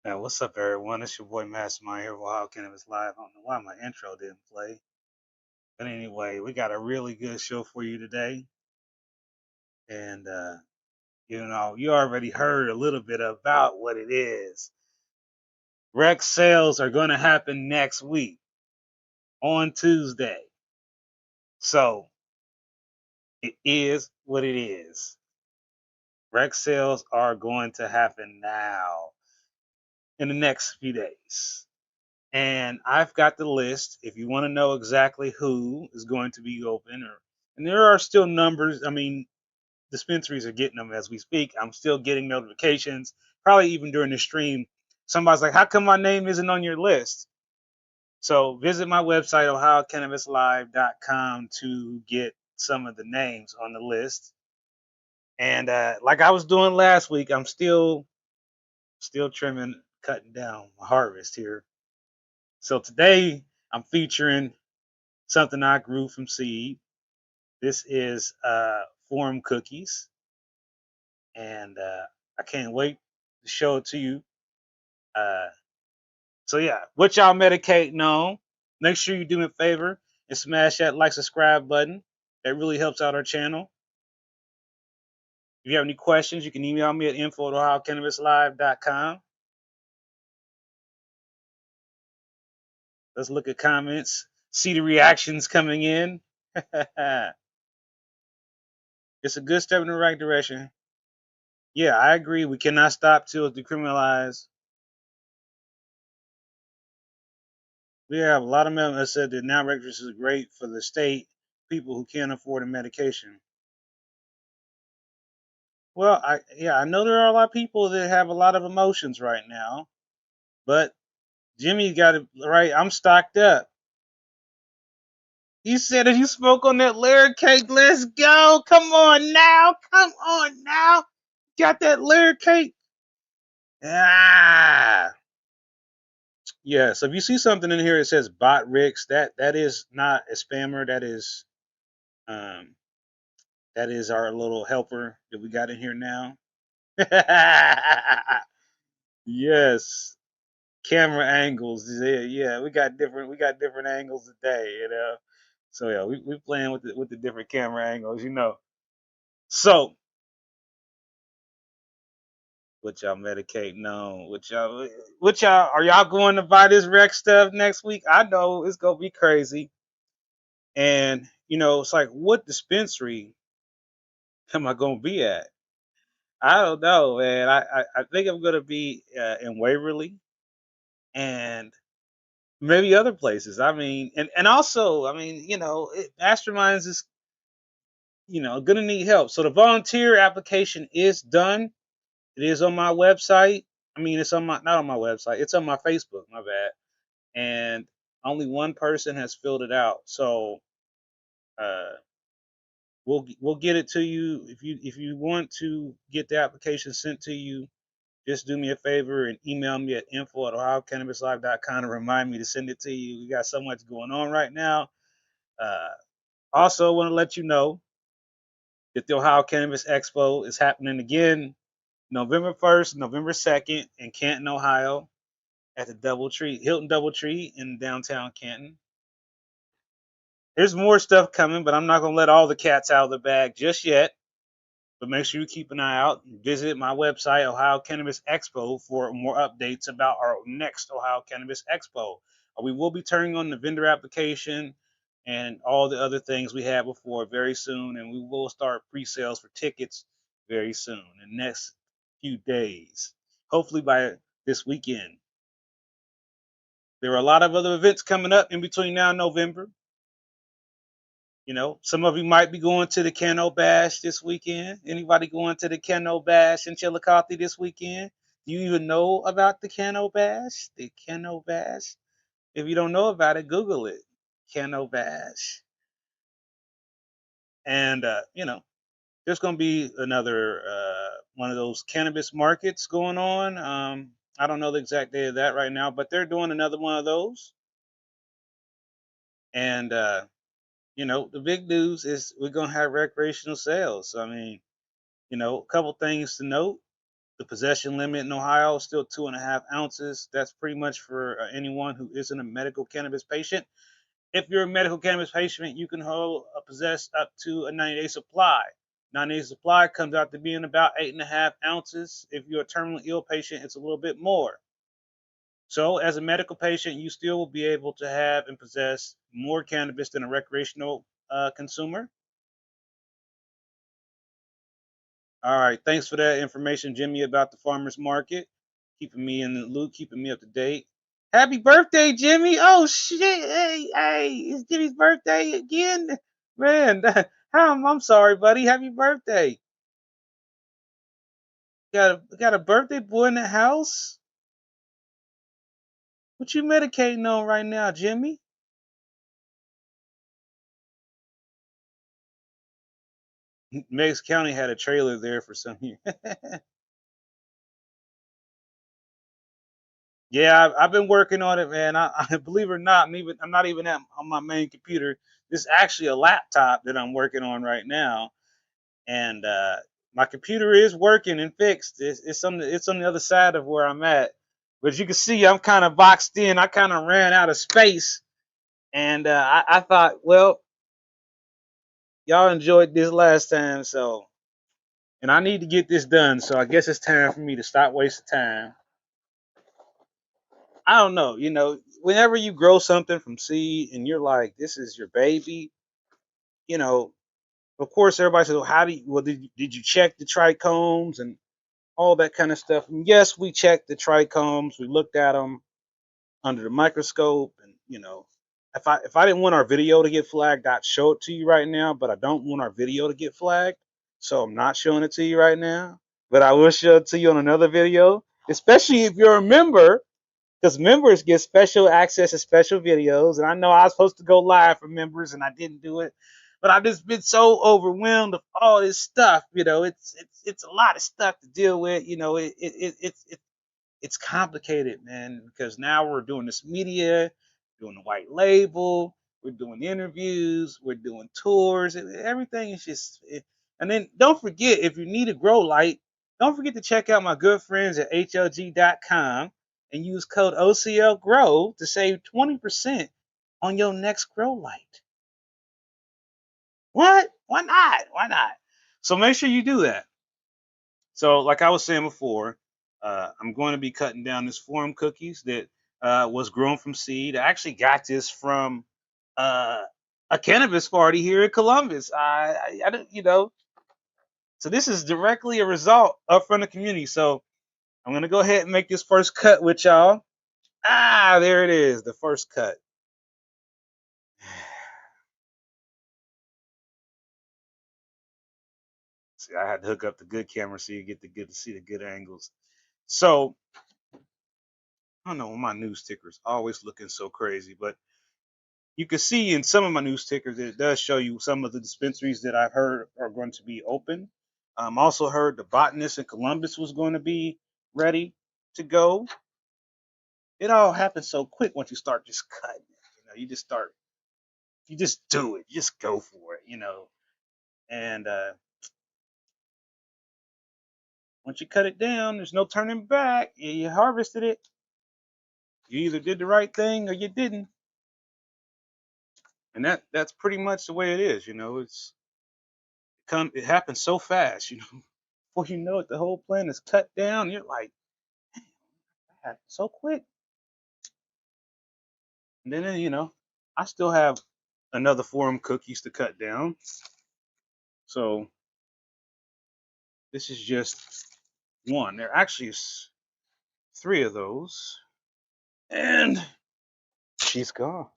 Now, what's up, everyone? It's your boy Mastermind here with Wild Cannabis Live. I don't know why my intro didn't play. But anyway, we got a really good show for you today. And, you already heard a little bit about what it is. Rec sales are going to happen next week on Tuesday. So, it is what it is. Rec sales are going to happen now in the next few days. And I've got the list. If you want to know exactly who is going to be open, and there are still numbers. I mean, dispensaries are getting them as we speak. I'm still getting notifications, probably even during the stream. Somebody's like, "How come my name isn't on your list?" So visit my website, OhioCannabisLive.com, to get some of the names on the list. And like I was doing last week, I'm still trimming, cutting down my harvest here. So today I'm featuring something I grew from seed. This is Forum Cookies, and I can't wait to show it to you. Uh, so yeah, what y'all medicating on? Make sure you do me a favor and smash that like subscribe button. That really helps out our channel. If you have any questions, you can email me at info@ohiocannabislive.com. Let's look at comments, see the reactions coming in. It's a good step in the right direction. Yeah, I agree. We cannot stop till it's decriminalized. We have a lot of members that said that now registration is great for the state people who can't afford the medication. Well, I know there are a lot of people that have a lot of emotions right now, but Jimmy got it right. I'm stocked up. He said that he spoke on that layer cake. Let's go. Come on now. Come on now. Got that layer cake. Ah. Yeah, so if you see something in here that says bot Ricks, that is not a spammer. Um that is our little helper that we got in here now. Yes, camera angles. Yeah, yeah, we got different angles today. So yeah, we playing with the different camera angles. So what y'all medicating on? What y'all are y'all going to buy this rec stuff next week? I know it's gonna be crazy. And it's like, what dispensary am I gonna be at? I don't know, man. I think I'm gonna be in Waverly and maybe other places. I mean, and also, I mean, Masterminds is gonna need help. So the volunteer application is done. It is on my website. I mean, it's on my not on my website. It's on my Facebook. My bad. And only one person has filled it out. So uh, we'll get it to you if you want to get the application sent to you. Just do me a favor and email me at info@ohiocannabislive.com to remind me to send it to you. We got so much going on right now. Uh, Also, want to let you know that the Ohio Cannabis Expo is happening again November 1st, November 2nd in Canton, Ohio, at the Hilton Doubletree in downtown Canton. There's more stuff coming, but I'm not going to let all the cats out of the bag just yet. But make sure you keep an eye out and visit my website, Ohio Cannabis Expo, for more updates about our next Ohio Cannabis Expo. We will be turning on the vendor application and all the other things we had before very soon, and we will start pre-sales for tickets very soon in the next few days, hopefully by this weekend. There are a lot of other events coming up in between now and November. Some of you might be going to the Cano Bash this weekend. Anybody going to the Cano Bash in Chillicothe this weekend? Do you even know about the Cano Bash? The Cano Bash? If you don't know about it, Google it. Cano Bash. And, there's going to be another one of those cannabis markets going on. I don't know the exact day of that right now, but they're doing another one of those. And, the big news is we're going to have recreational sales. I mean, a couple things to note. The possession limit in Ohio is still 2.5 ounces. That's pretty much for anyone who isn't a medical cannabis patient. If you're a medical cannabis patient, you can hold possess up to a 90-day supply. 90-day supply comes out to being about 8.5 ounces. If you're a terminally ill patient, it's a little bit more. So, as a medical patient, you still will be able to have and possess more cannabis than a recreational consumer. All right, thanks for that information, Jimmy, about the farmers market. Keeping me in the loop, keeping me up to date. Happy birthday, Jimmy! Oh shit! Hey, it's Jimmy's birthday again, man. I'm sorry, buddy. Happy birthday! Got a birthday boy in the house. What you medicating on right now, Jimmy? Meigs County had a trailer there for some years. Yeah, I've been working on it, man. I believe it or not, I'm not even on my main computer. This is actually a laptop that I'm working on right now, and my computer is working and fixed. It's on the other side of where I'm at, but as you can see, I'm kind of boxed in. I kind of ran out of space, and I thought, well, y'all enjoyed this last time, so and I need to get this done. So I guess it's time for me to stop wasting time. I don't know, whenever you grow something from seed and you're like, this is your baby, you know, of course everybody says, well, did you check the trichomes and all that kind of stuff? And yes, we checked the trichomes. We looked at them under the microscope, and if I didn't want our video to get flagged, I'd show it to you right now. But I don't want our video to get flagged, so I'm not showing it to you right now. But I will show it to you on another video, especially if you're a member, because members get special access to special videos. And I know I was supposed to go live for members, and I didn't do it. But I've just been so overwhelmed of all this stuff. It's a lot of stuff to deal with. It's complicated, man, because now we're doing this media, doing the white label, we're doing interviews, we're doing tours, and everything is and then don't forget, if you need a grow light, don't forget to check out my good friends at HLG.com and use code OCL Grow to save 20% on your next grow light. What? Why not? Why not? So make sure you do that. So, like I was saying before, I'm going to be cutting down this forum cookies that was grown from seed. I actually got this from uh, a cannabis party here in Columbus. I don't, so this is directly a result of from the community. So I'm gonna go ahead and make this first cut with y'all. There it is, the first cut. See, I had to hook up the good camera so you get the good to see the good angles. So I don't know, my news tickers always looking so crazy, but you can see in some of my news tickers that it does show you some of the dispensaries that I've heard are going to be open. Also heard the botanist in Columbus was going to be ready to go. It all happens so quick once you start just cutting it. You just do it, you just go for it. And once you cut it down, there's no turning back. You harvested it. You either did the right thing or you didn't, and that's pretty much the way it is. It happens so fast. Before you know it, the whole plant is cut down. You're like, that happened so quick. And then, I still have another forum cookies to cut down. So this is just one. There actually is three of those. And she's gone.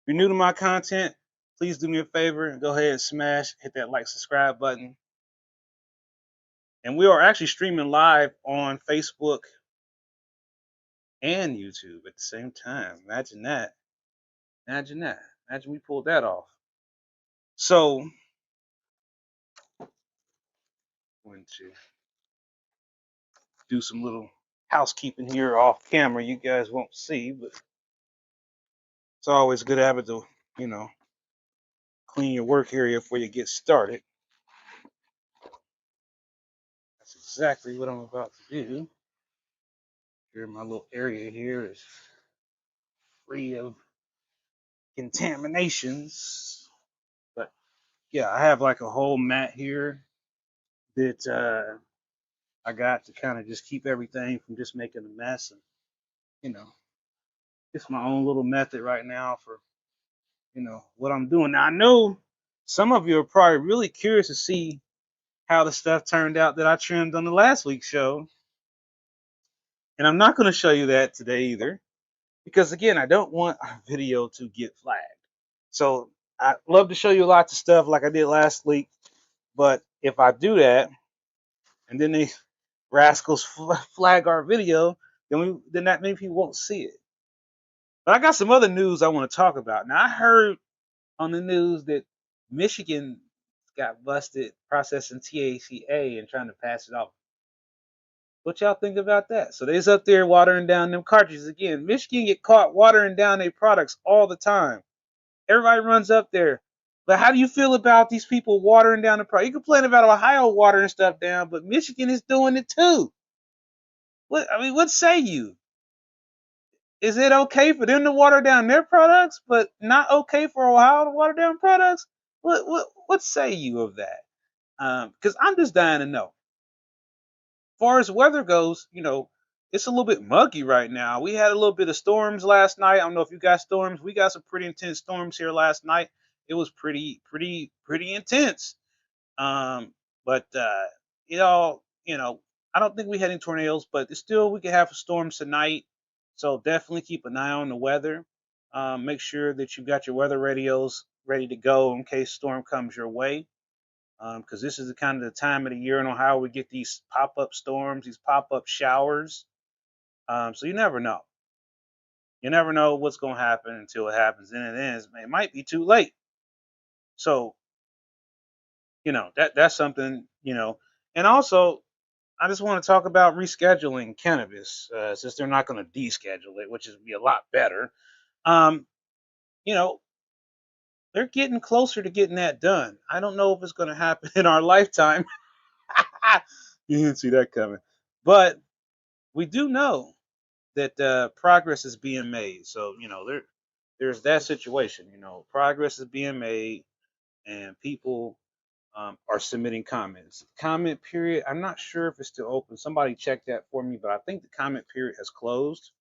If you're new to my content, please do me a favor and go ahead and hit that like, subscribe button. And we are actually streaming live on Facebook and YouTube at the same time. Imagine that. Imagine that. Imagine we pulled that off. So, I'm going to do some little housekeeping here off camera. You guys won't see, but it's always a good habit to, you know, clean your work area before you get started. exactly what I'm about to do. Here, my little area here is free of contaminations. But yeah, I have like a whole mat here that I got to kind of just keep everything from just making a mess. And, you know, it's my own little method right now for, what I'm doing. Now, I know some of you are probably really curious to see how the stuff turned out that I trimmed on the last week's show. And I'm not going to show you that today either, because again, I don't want our video to get flagged. So I love to show you lots of stuff like I did last week, but if I do that and then they rascals flag our video, then that means people won't see it. But I got some other news I want to talk about. Now I heard on the news that Michigan got busted processing THCA and trying to pass it off. What y'all think about that? So they's up there watering down them cartridges again. Michigan get caught watering down their products all the time. Everybody runs up there. But how do you feel about these people watering down the product? You complain about Ohio watering stuff down, but Michigan is doing it too. What say you? Is it okay for them to water down their products, but not okay for Ohio to water down products? What say you of that? Because I'm just dying to know. As far as weather goes, it's a little bit muggy right now. We had a little bit of storms last night. I don't know if you got storms. We got some pretty intense storms here last night. It was pretty intense. But I don't think we had any tornadoes, but it's still we could have storms tonight. So definitely keep an eye on the weather. Make sure that you've got your weather radios ready to go in case storm comes your way. Because this is the kind of the time of the year in Ohio we get these pop-up storms, these pop-up showers. So you never know. You never know what's going to happen until it happens. And it might be too late. So that's something. And also I just want to talk about rescheduling cannabis, since they're not going to deschedule it, which would be a lot better. Um, you know, they're getting closer to getting that done. I don't know if it's going to happen in our lifetime. You didn't see that coming, but we do know that progress is being made. So there's that situation. Progress is being made, and people are submitting comments. Comment period. I'm not sure if it's still open. Somebody check that for me, but I think the comment period has closed.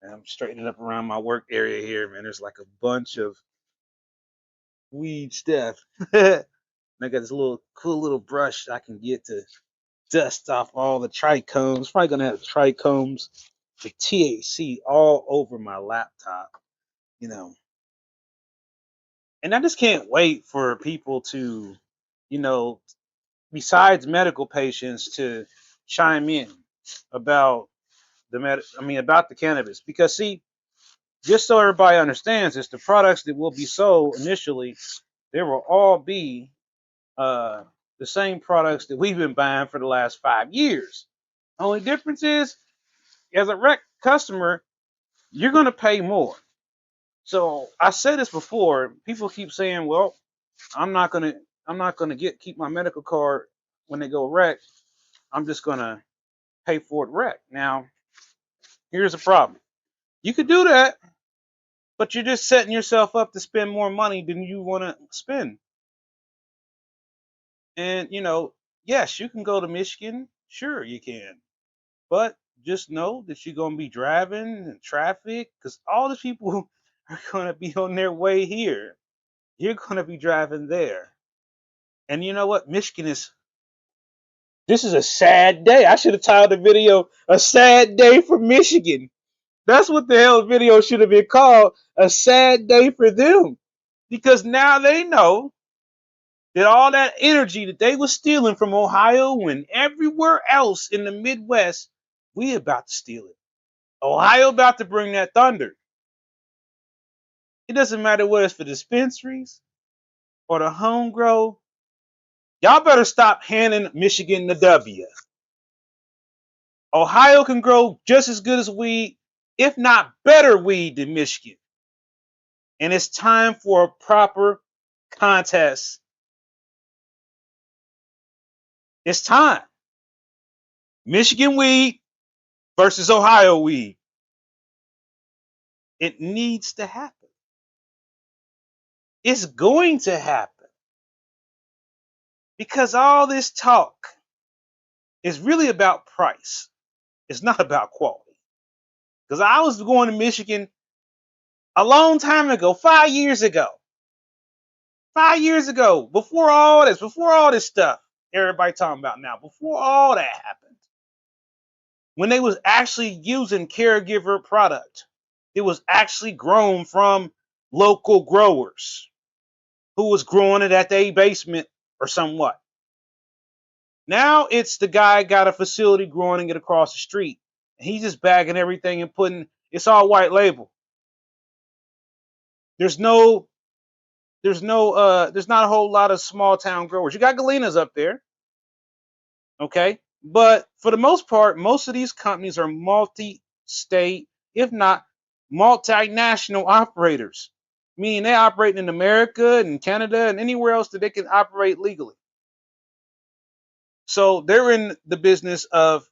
And I'm straightening up around my work area here, man. There's like a bunch of weed stuff. And I got this little cool little brush I can get to dust off all the trichomes. Probably gonna have trichomes for THC all over my laptop, you know. And I just can't wait for people to, you know, besides medical patients to chime in about about the cannabis, because see, just so everybody understands this, the products that will be sold initially, they will all be uh, the same products that we've been buying for the last 5 years. Only difference is, as a rec customer, you're going to pay more. So I said this before. People keep saying, "Well, I'm not gonna, I'm not gonna keep my medical card when they go rec. I'm just gonna pay for it rec." Now, here's the problem. You could do that, but you're just setting yourself up to spend more money than you want to spend. And yes, you can go to Michigan. Sure, you can. But just know that you're gonna be driving in traffic, because all the people are gonna be on their way here. You're gonna be driving there. And you know what? Michigan is. This is a sad day. I should have titled the video "A Sad Day for Michigan." That's what the hell the video should have been called. A sad day for them. Because now they know that all that energy that they were stealing from Ohio and everywhere else in the Midwest, we about to steal it. Ohio about to bring that thunder. It doesn't matter whether it's for dispensaries or the home grow. Y'all better stop handing Michigan the W. Ohio can grow just as good as weed, if not better weed than Michigan. And it's time for a proper contest. It's time. Michigan weed versus Ohio weed. It needs to happen. It's going to happen because all this talk is really about price. It's not about quality. Because I was going to Michigan a long time ago, 5 years ago. 5 years ago, before all this stuff everybody talking about now, before all that happened, when they was actually using caregiver product, it was actually grown from local growers who was growing it at their basement or somewhat. Now it's the guy got a facility growing it across the street. And he's just bagging everything and putting it's all white label. There's no there's not a whole lot of small town growers. You got Galenas up there, okay? But for the most part, most of these companies are multi-state, if not multinational operators, meaning they operate in America and Canada and anywhere else that they can operate legally. So they're in the business of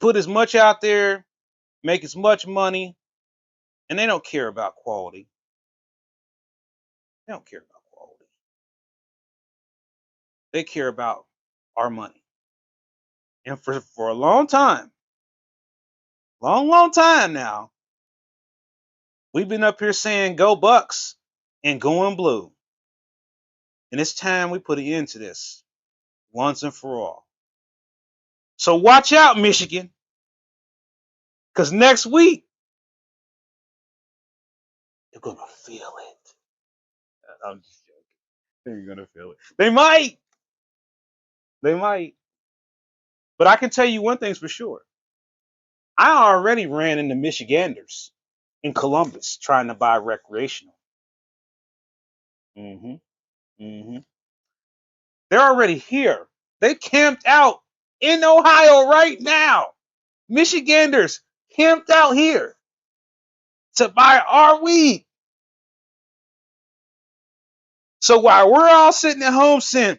put as much out there, make as much money, and they don't care about quality. They don't care about quality. They care about our money. And for a long time now, we've been up here saying go Bucks and going blue. And it's time we put an end to this once and for all. So watch out, Michigan, because next week you're gonna feel it. I'm just joking. They're gonna feel it. They might. They might. But I can tell you one thing's for sure. I already ran into Michiganders in Columbus trying to buy recreational. Mm-hmm. Mm-hmm. They're already here. They camped out in Ohio right now. Michiganders camped out here to buy our weed. So while we're all sitting at home saying,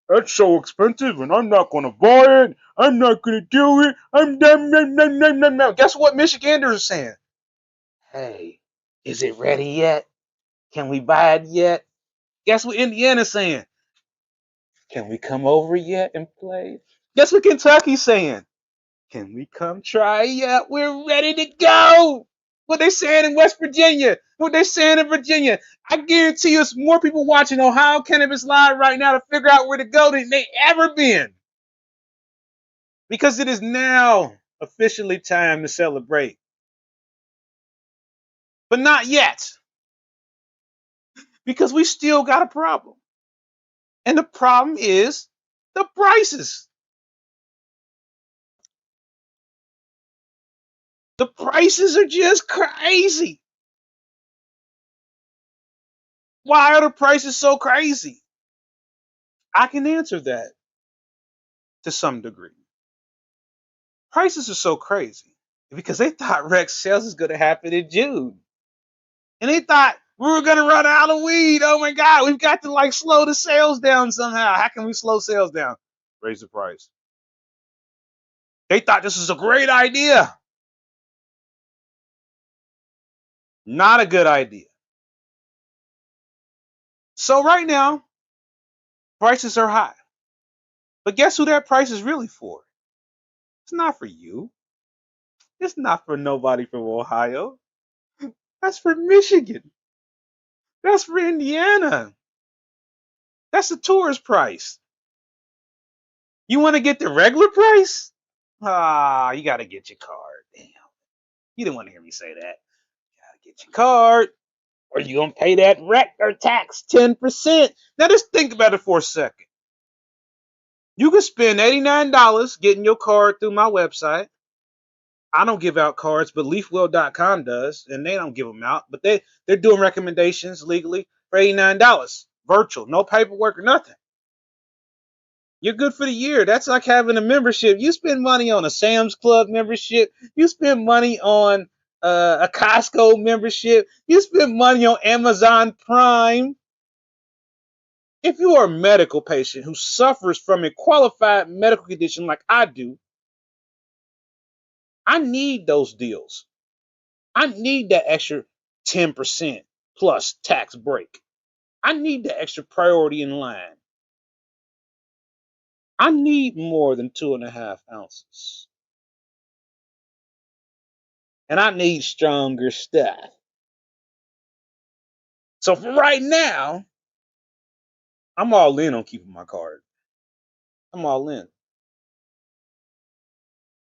that's so expensive and I'm not going to buy it, I'm not going to do it, I'm done. Guess what Michiganders are saying? Hey, is it ready yet? Can we buy it yet? Guess what Indiana's saying? Can we come over yet and play? Guess what Kentucky's saying? Can we come try yet? We're ready to go. What they saying in West Virginia? What they saying in Virginia? I guarantee you, it's more people watching Ohio Cannabis Live right now to figure out where to go than they ever been. Because it is now officially time to celebrate. But not yet. Because we still got a problem. And the problem is the prices. The prices are just crazy. Why are the prices so crazy? I can answer that to some degree. Prices are so crazy because they thought Rex sales is going to happen in June. And they thought we were going to run out of weed. Oh my God, we've got to like slow the sales down somehow. How can we slow sales down? Raise the price. They thought this was a great idea. Not a good idea. So right now, prices are high. But guess who that price is really for? It's not for you. It's not for nobody from Ohio. That's for Michigan. That's for Indiana. That's the tourist price. You want to get the regular price? Ah, you got to get your card. Damn. You didn't want to hear me say that. You got to get your card or you're going to pay that rec or tax 10%. Now just think about it for a second. You can spend $89 getting your card through my website. I don't give out cards, but leafwell.com does, and they don't give them out. But they're doing recommendations legally for $89. Virtual, no paperwork or nothing. You're good for the year. That's like having a membership. You spend money on a Sam's Club membership. You spend money on a Costco membership. You spend money on Amazon Prime. If you are a medical patient who suffers from a qualified medical condition like I do, I need those deals. I need that extra 10% plus tax break. I need the extra priority in line. I need more than 2.5 ounces. And I need stronger stuff. So for right now, I'm all in on keeping my card. I'm all in.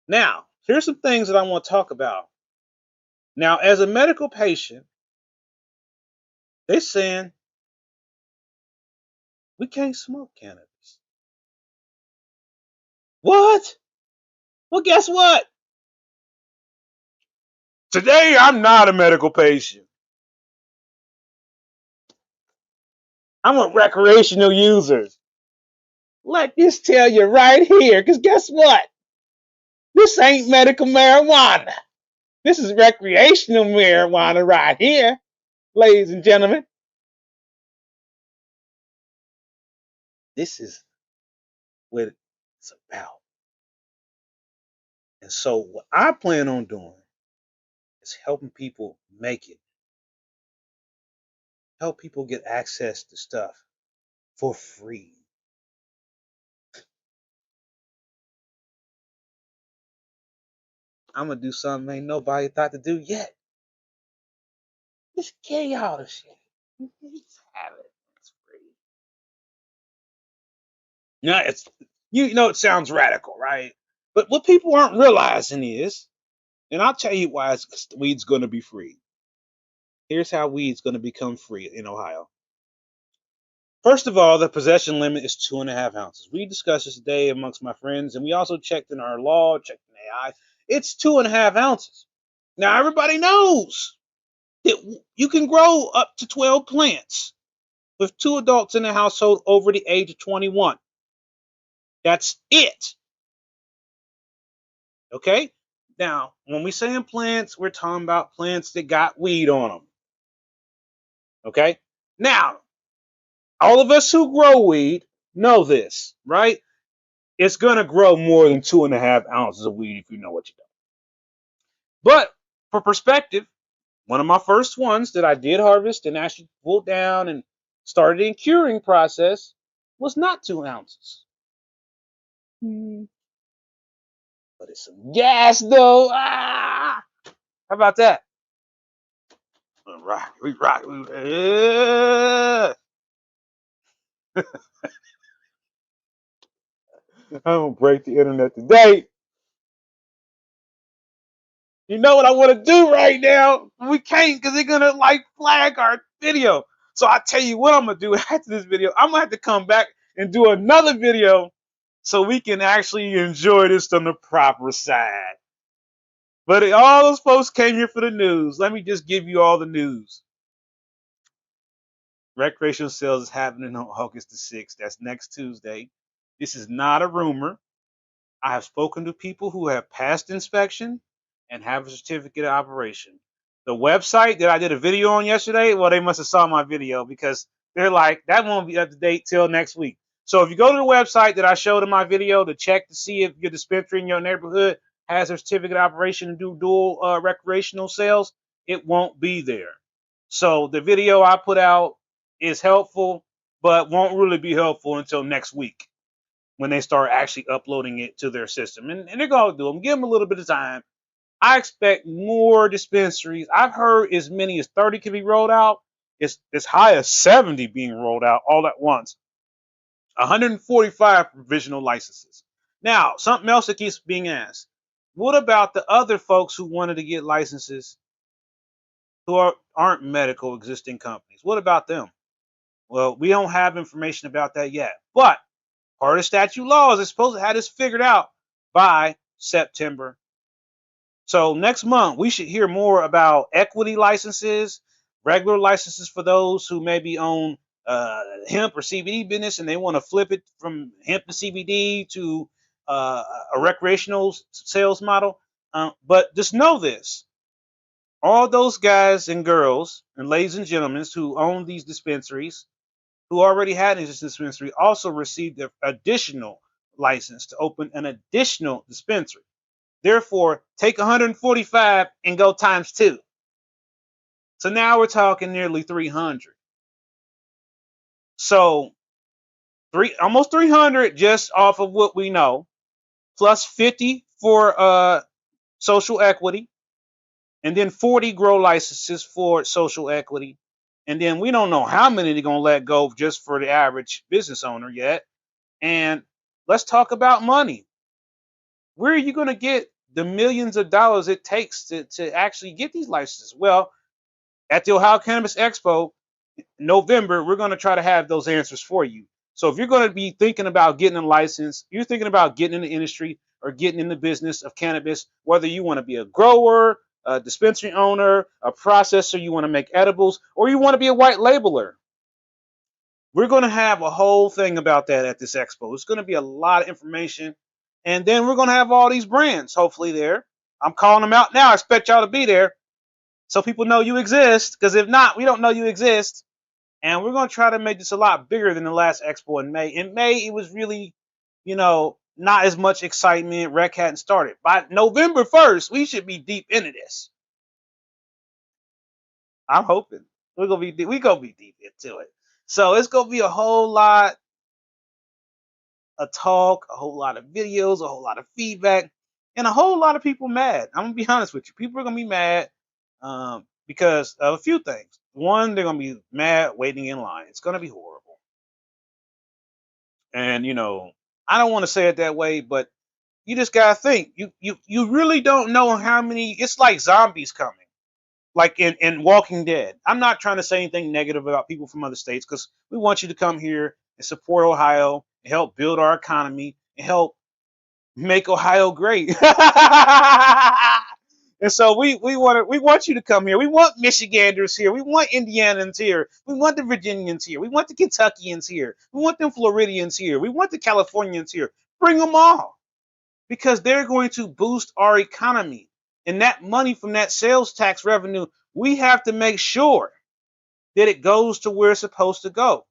Now, here's some things that I want to talk about. Now, as a medical patient, they're saying we can't smoke cannabis. What? Well, guess what? Today, I'm not a medical patient. I'm a recreational user. Let this tell you right here, because guess what? This ain't medical marijuana. This is recreational marijuana right here, ladies and gentlemen. This is what it's about. And so, what I plan on doing is helping people make it, help people get access to stuff for free. I'm gonna do something ain't nobody thought to do yet. Just get y'all the shit. Just have it. It's free. Now it's you know it sounds radical, right? But what people aren't realizing is, and I'll tell you why weed's gonna be free. Here's how weed's gonna become free in Ohio. First of all, the possession limit is 2.5 ounces. We discussed this today amongst my friends, and we also checked in our law, checked in AI. It's 2.5 ounces. Now everybody knows that you can grow up to 12 plants with 2 adults in the household over the age of 21. That's it. Okay? Now, when we say in plants, we're talking about plants that got weed on them. Okay? Now, all of us who grow weed know this, right? It's going to grow more than 2.5 ounces of weed if you know what you're doing. But for perspective, one of my first ones that I did harvest and actually pulled down and started in curing process was not 2 ounces. But it's some gas though. Ah! How about that? Rock, we rock. I'm gonna break the internet today. You know what I want to do right now? We can't because they're gonna like flag our video. So I tell you what I'm gonna do after this video. I'm gonna have to come back and do another video so we can actually enjoy this on the proper side. But all those folks came here for the news. Let me just give you all the news. Recreational sales is happening on August the 6th. That's next Tuesday. This is not a rumor. I have spoken to people who have passed inspection and have a certificate of operation. The website that I did a video on yesterday, well, they must have saw my video because they're like, that won't be up to date till next week. So if you go to the website that I showed in my video to check to see if your dispensary in your neighborhood has a certificate of operation to do dual recreational sales, it won't be there. So the video I put out is helpful, but won't really be helpful until next week when they start actually uploading it to their system. And they're going to do them. Give them a little bit of time. I expect more dispensaries. I've heard as many as 30 can be rolled out. It's as high as 70 being rolled out all at once. 145 provisional licenses. Now, something else that keeps being asked. What about the other folks who wanted to get licenses who aren't medical existing companies? What about them? Well, we don't have information about that yet. But part of statute laws is supposed to have this figured out by September. So next month, we should hear more about equity licenses, regular licenses for those who maybe own hemp or CBD business and they want to flip it from hemp to CBD to a recreational sales model. But just know this. All those guys and girls and ladies and gentlemen who own these dispensaries who already had his dispensary also received an additional license to open an additional dispensary. Therefore, take 145 and go times two. So now we're talking nearly 300. So almost 300 just off of what we know, plus 50 for social equity, and then 40 grow licenses for social equity. And then we don't know how many they're going to let go just for the average business owner yet. And let's talk about money. Where are you going to get the millions of dollars it takes to actually get these licenses? Well, at the Ohio Cannabis Expo, November, we're going to try to have those answers for you. So if you're going to be thinking about getting a license, you're thinking about getting in the industry or getting in the business of cannabis, whether you want to be a grower, a dispensary owner, a processor, you want to make edibles, or you want to be a white labeler, we're going to have a whole thing about that at this expo. It's going to be a lot of information. And then we're going to have all these brands, hopefully, there. I'm calling them out now. I expect y'all to be there so people know you exist. Because if not, we don't know you exist. And we're going to try to make this a lot bigger than the last expo in May. In May, it was really, not as much excitement. Rec hadn't started. By November 1st, we should be deep into this. I'm hoping we gonna be deep into it. So it's gonna be a whole lot of talk, a whole lot of videos, a whole lot of feedback, and a whole lot of people mad. I'm gonna be honest with you. People are gonna be mad because of a few things. One, they're gonna be mad waiting in line. It's gonna be horrible. And I don't want to say it that way, but you just gotta think. You really don't know how many. It's like zombies coming, like in Walking Dead. I'm not trying to say anything negative about people from other states because we want you to come here and support Ohio and help build our economy and help make Ohio great. And so we want you to come here. We want Michiganders here. We want Indianans here. We want the Virginians here. We want the Kentuckians here. We want the Floridians here. We want the Californians here. Bring them all because they're going to boost our economy. And that money from that sales tax revenue, we have to make sure that it goes to where it's supposed to go.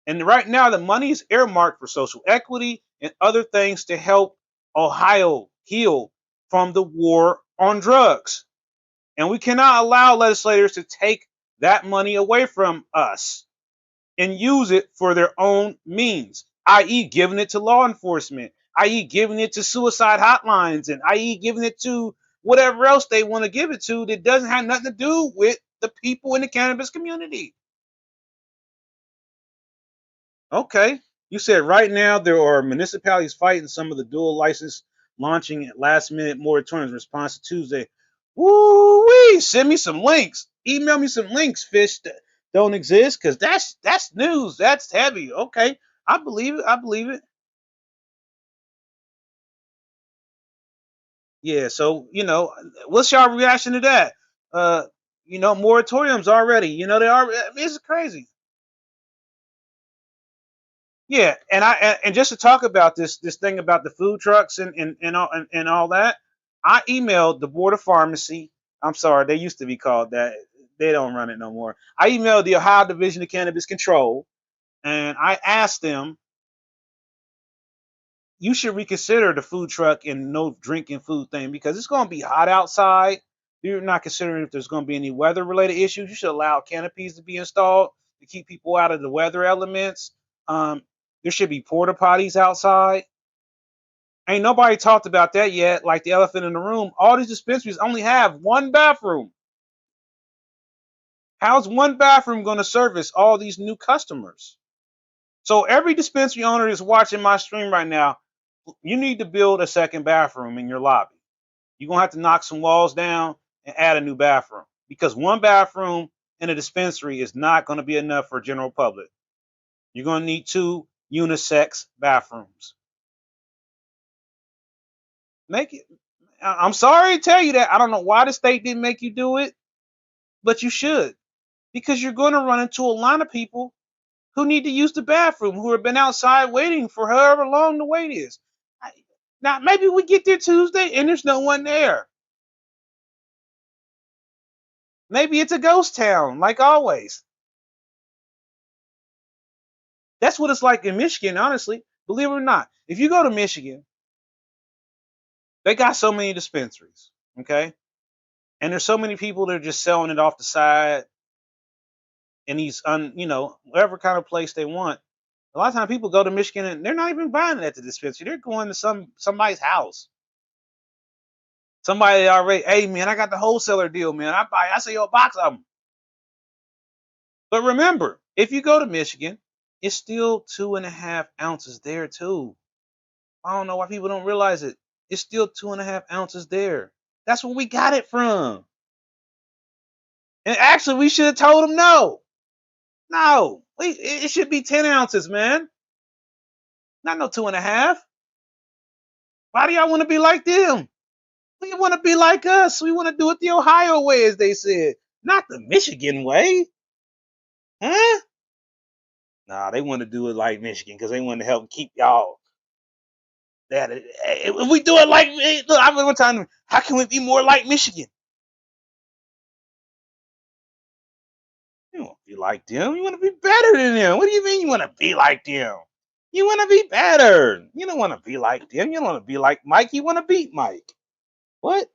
And right now, the money is earmarked for social equity and other things to help Ohio heal from the war on drugs. And we cannot allow legislators to take that money away from us and use it for their own means, i.e., giving it to law enforcement, i.e., giving it to suicide hotlines, and i.e., giving it to whatever else they want to give it to that doesn't have nothing to do with the people in the cannabis community. Okay. You said right now there are municipalities fighting some of the dual license launching at last minute moratoriums in response to Tuesday. Woo wee! Send me some links. Email me some links, fish that don't exist, because that's news. That's heavy. Okay. I believe it. I believe it. Yeah, so what's your reaction to that? Uh, moratoriums already. They are. It's crazy. Yeah, and just to talk about this thing about the food trucks and all that, I emailed the Board of Pharmacy. I'm sorry, they used to be called that. They don't run it no more. I emailed the Ohio Division of Cannabis Control, and I asked them, you should reconsider the food truck and no drinking food thing because it's going to be hot outside. You're not considering if there's going to be any weather related issues. You should allow canopies to be installed to keep people out of the weather elements. Um, there should be porta potties outside. Ain't nobody talked about that yet. Like the elephant in the room, all these dispensaries only have one bathroom. How's one bathroom going to service all these new customers? So every dispensary owner is watching my stream right now. You need to build a second bathroom in your lobby. You're going to have to knock some walls down and add a new bathroom because one bathroom in a dispensary is not going to be enough for general public. You're going to need two unisex bathrooms. Make it. I'm sorry to tell you that. I don't know why the state didn't make you do it, but you should because you're going to run into a line of people who need to use the bathroom who have been outside waiting for however long the wait is. Now, maybe we get there Tuesday and there's no one there. Maybe it's a ghost town, like always. That's what it's like in Michigan, honestly. Believe it or not. If you go to Michigan, they got so many dispensaries, okay? And there's so many people that are just selling it off the side in these whatever kind of place they want. A lot of times people go to Michigan and they're not even buying it at the dispensary. They're going to somebody's house. Somebody already, hey man, I got the wholesaler deal, man. I sell you a box of them. But remember, if you go to Michigan, it's still 2.5 ounces there too. I don't know why people don't realize it. It's still 2.5 ounces there. That's where we got it from. And actually, we should have told them no. No, it should be 10 ounces, man. Not no 2.5. Why do y'all want to be like them? We want to be like us. We want to do it the Ohio way, as they said, not the Michigan way. Huh? Nah, they want to do it like Michigan because they want to help keep y'all. That if we do it like, look, I remember one time, how can we be more like Michigan? You want to be like them. You want to be better than them. What do you mean you want to be like them? You want to be better. You don't want to be like them. You don't want to be like Mike. You want to beat Mike. What?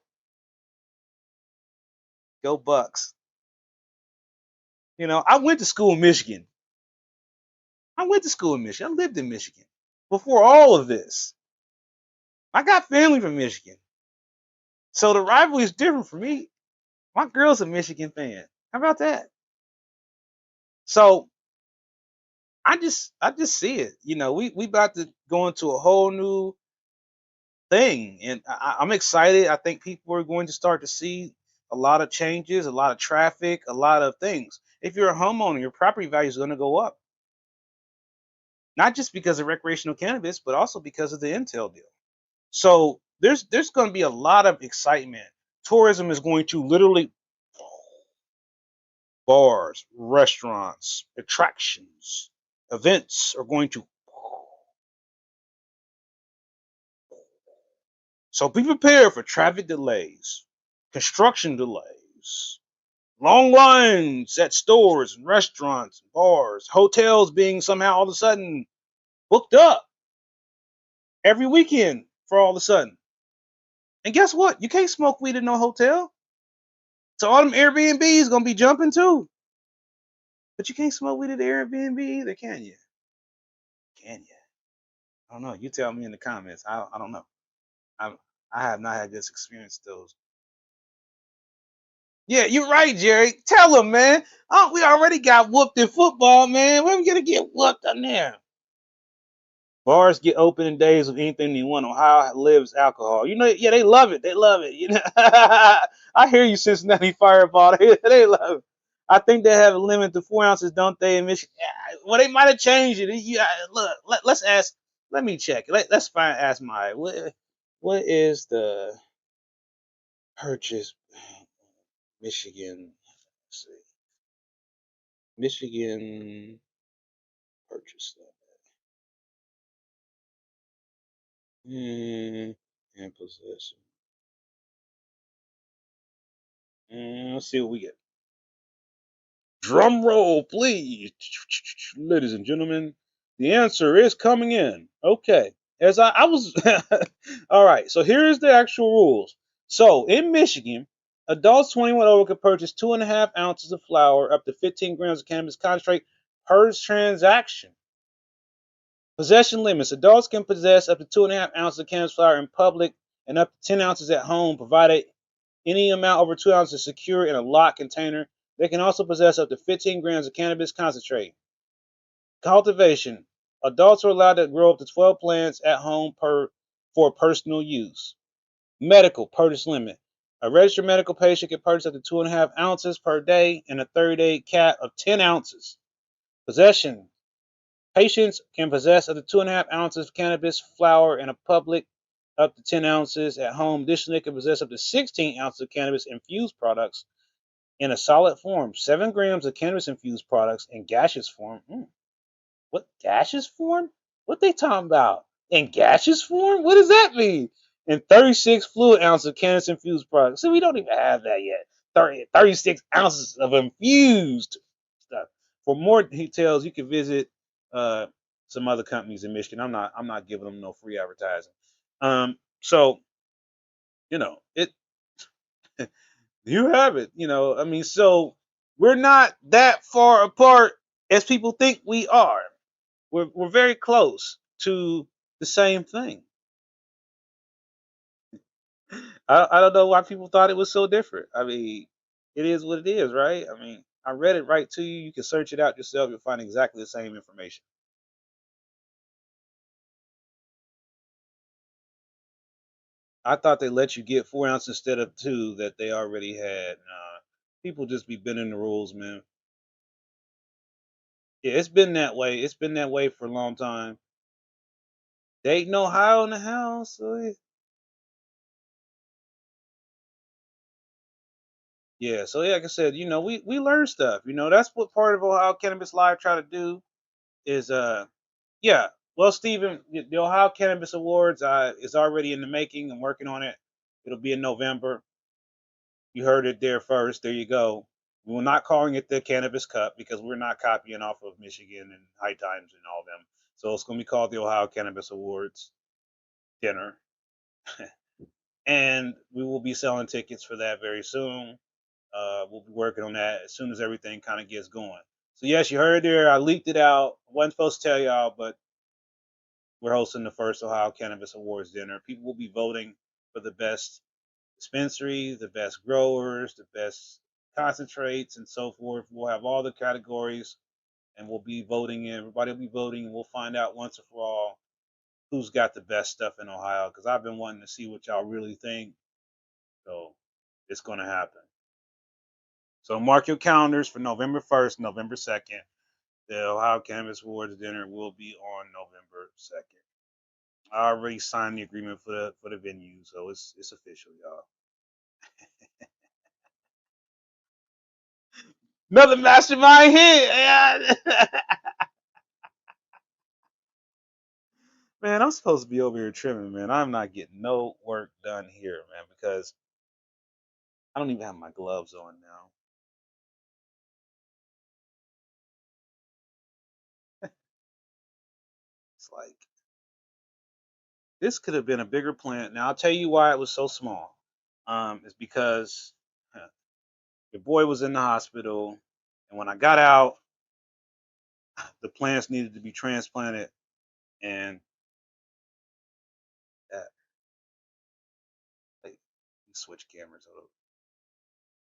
Go Bucks. I went to school in Michigan. I went to school in Michigan. I lived in Michigan before all of this. I got family from Michigan. So the rivalry is different for me. My girl's a Michigan fan. How about that? So I just see it. We about to go into a whole new thing, and I'm excited. I think people are going to start to see a lot of changes, a lot of traffic, a lot of things. If you're a homeowner, your property value is going to go up, not just because of recreational cannabis, but also because of the Intel deal. So there's going to be a lot of excitement. Tourism is going to literally bars, restaurants, attractions, events are going to. So be prepared for traffic delays, construction delays, long lines at stores and restaurants and bars, hotels being somehow all of a sudden booked up every weekend for all of a sudden. And guess what? You can't smoke weed in no hotel. So all them Airbnbs gonna be jumping too. But you can't smoke weed at the Airbnb either, can you? Can you? I don't know. You tell me in the comments. I don't know. I I have not had this experience those. Yeah, you're right, Jerry. Tell him, man. Oh, we already got whooped in football, man. When we gonna get whooped on there? Bars get open in days of anything they want. Ohio lives alcohol. Yeah, they love it. They love it. I hear you, Cincinnati Fireball. They love it. I think they have a limit to 4 ounces, don't they, in Michigan? Yeah, well, they might have changed it. Look, let's ask. Let me check. Let's find. Ask my what is the purchase Michigan? Let's see, Michigan purchase and possession. Let's see what we get. Drum roll, please. Ladies and gentlemen, the answer is coming in. Okay. As I was. All right. So here's the actual rules. So in Michigan, adults 21 over can purchase 2.5 ounces of flour, up to 15 grams of cannabis concentrate per transaction. Possession limits. Adults can possess up to 2.5 ounces of cannabis flour in public and up to 10 ounces at home, provided any amount over 2 ounces is secure in a locked container. They can also possess up to 15 grams of cannabis concentrate. Cultivation. Adults are allowed to grow up to 12 plants at home for personal use. Medical purchase limit. A registered medical patient can purchase up to 2.5 ounces per day and a 30-day cap of 10 ounces. Possession. Patients can possess up to 2.5 ounces of cannabis flower in a public, up to 10 ounces at home. Additionally, they can possess up to 16 ounces of cannabis infused products in a solid form, 7 grams of cannabis infused products in gaseous form. What gaseous form? What they talking about? In gaseous form? What does that mean? And 36 fluid ounces of cannabis infused products. So we don't even have that yet. 36 ounces of infused stuff. For more details, you can visit uh, some other companies in Michigan. I'm not giving them no free advertising. So it you have it. I mean, so we're not that far apart as people think we are. We're very close to the same thing. I don't know why people thought it was so different. I mean, it is what it is, right? I mean, I read it right to you. You can search it out yourself. You'll find exactly the same information. I thought they let you get 4 ounces instead of two that they already had. Nah, people just be bending the rules, man. Yeah, it's been that way. It's been that way for a long time. Dayton, Ohio in the house. Yeah, so yeah, like I said, we learn stuff. That's what part of Ohio Cannabis Live try to do is yeah. Well, Stephen, the Ohio Cannabis Awards is already in the making. I'm working on it. It'll be in November. You heard it there first. There you go. We're not calling it the Cannabis Cup because we're not copying off of Michigan and High Times and all them. So it's going to be called the Ohio Cannabis Awards dinner, and we will be selling tickets for that very soon. We'll be working on that as soon as everything kind of gets going. So yes, you heard it there. I leaked it out. I wasn't supposed to tell y'all, but we're hosting the first Ohio Cannabis Awards dinner. People will be voting for the best dispensary, the best growers, the best concentrates, and so forth. We'll have all the categories, and we'll be voting. Everybody will be voting, and we'll find out once and for all who's got the best stuff in Ohio. Because I've been wanting to see what y'all really think. So it's going to happen. So mark your calendars for November 1st, November 2nd. The Ohio Cannabis Awards dinner will be on November 2nd. I already signed the agreement for the venue, so it's official, y'all. Another mastermind hit. Yeah. Man, I'm supposed to be over here trimming, man. I'm not getting no work done here, man, because I don't even have my gloves on now. It's like this could have been a bigger plant. Now I'll tell you why it was so small. It's because your boy was in the hospital, and when I got out, the plants needed to be transplanted, and that, like, switch cameras. Hold up.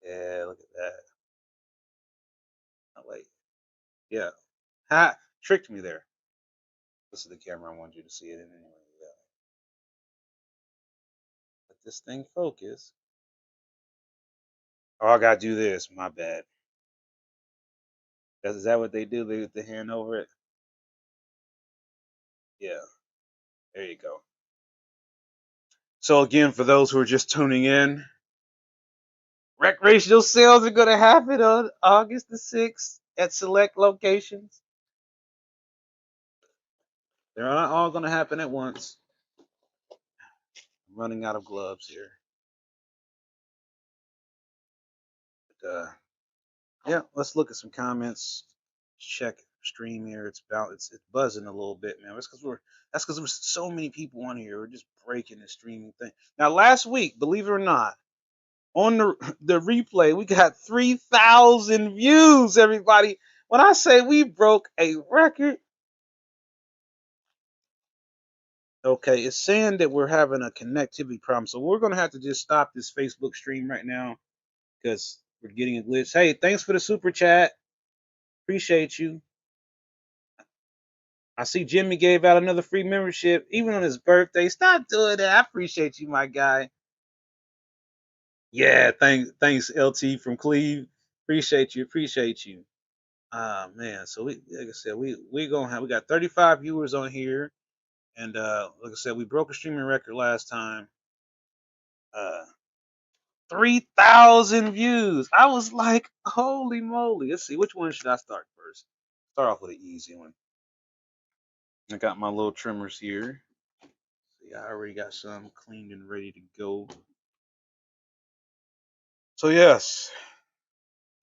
Yeah, look at that. Oh, wait, yeah, ha, tricked me there. This is the camera I wanted you to see it in anyway. Yeah, let this thing focus. Oh, I gotta do this. My bad. Is that what they do? They with the hand over it. Yeah, there you go. So again, for those who are just tuning in, recreational sales are gonna happen on August the 6th at select locations. They're not all gonna happen at once. I'm running out of gloves here. But, yeah, let's look at some comments. Check stream here. It's buzzing a little bit, man. That's because there's so many people on here. We're just breaking the streaming thing. Now, last week, believe it or not, on the replay, we got 3,000 views. Everybody, when I say we broke a record, okay, it's saying that we're having a connectivity problem. So we're gonna have to just stop this Facebook stream right now because we're getting a glitch. Hey, thanks for the super chat. Appreciate you. I see Jimmy gave out another free membership, even on his birthday. Stop doing that. I appreciate you, my guy. Yeah, thanks, LT from Cleve. Appreciate you, appreciate you. Ah man, so like I said, we got 35 viewers on here, and like I said, we broke a streaming record last time. 3,000 views. I was like, holy moly. Let's see, which one should I start first? Start off with an easy one. I got my little trimmers here. See, I already got some cleaned and ready to go. So yes,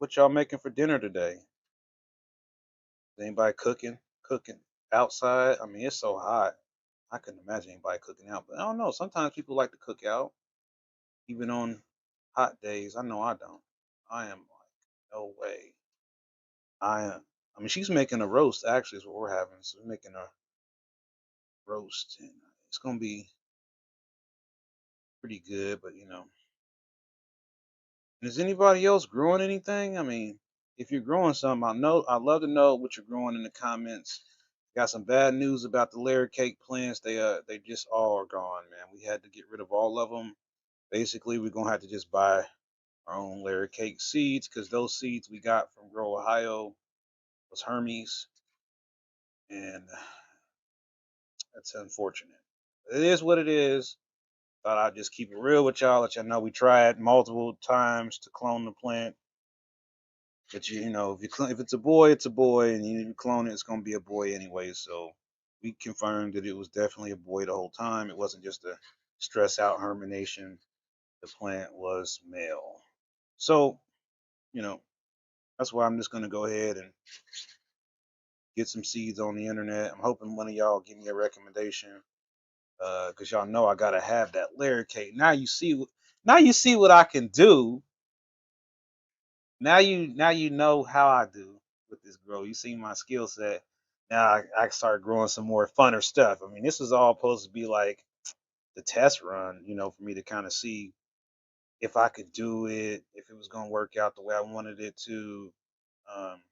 what y'all making for dinner today? Is anybody cooking? Cooking. outside. I mean, it's so hot. I couldn't imagine anybody cooking out. But I don't know. Sometimes people like to cook out, even on hot days. I know I don't. I am like, no way. I am. I mean, she's making a roast. Actually, is what we're having. So we're making a roast, and it's gonna be pretty good. But is anybody else growing anything? I mean, if you're growing something, I'd love to know what you're growing in the comments. Got some bad news about the layer cake plants. They just all are gone, man. We had to get rid of all of them. Basically, we're gonna have to just buy our own layer cake seeds because those seeds we got from Grow Ohio was Hermes, and that's unfortunate. It is what it is. Thought I'd just keep it real with y'all. Let y'all know we tried multiple times to clone the plant. But if it's a boy, it's a boy, and you clone it, it's gonna be a boy anyway. So we confirmed that it was definitely a boy the whole time. It wasn't just a stress out hermination. The plant was male. So you know that's why I'm just gonna go ahead and get some seeds on the internet. I'm hoping one of y'all give me a recommendation, because y'all know I gotta have that layer cake. Now you see what I can do. Now you know how I do with this grow. You see my skill set. Now I start growing some more funner stuff. I mean, this was all supposed to be like the test run, for me to kind of see if I could do it, if it was gonna work out the way I wanted it to. Um,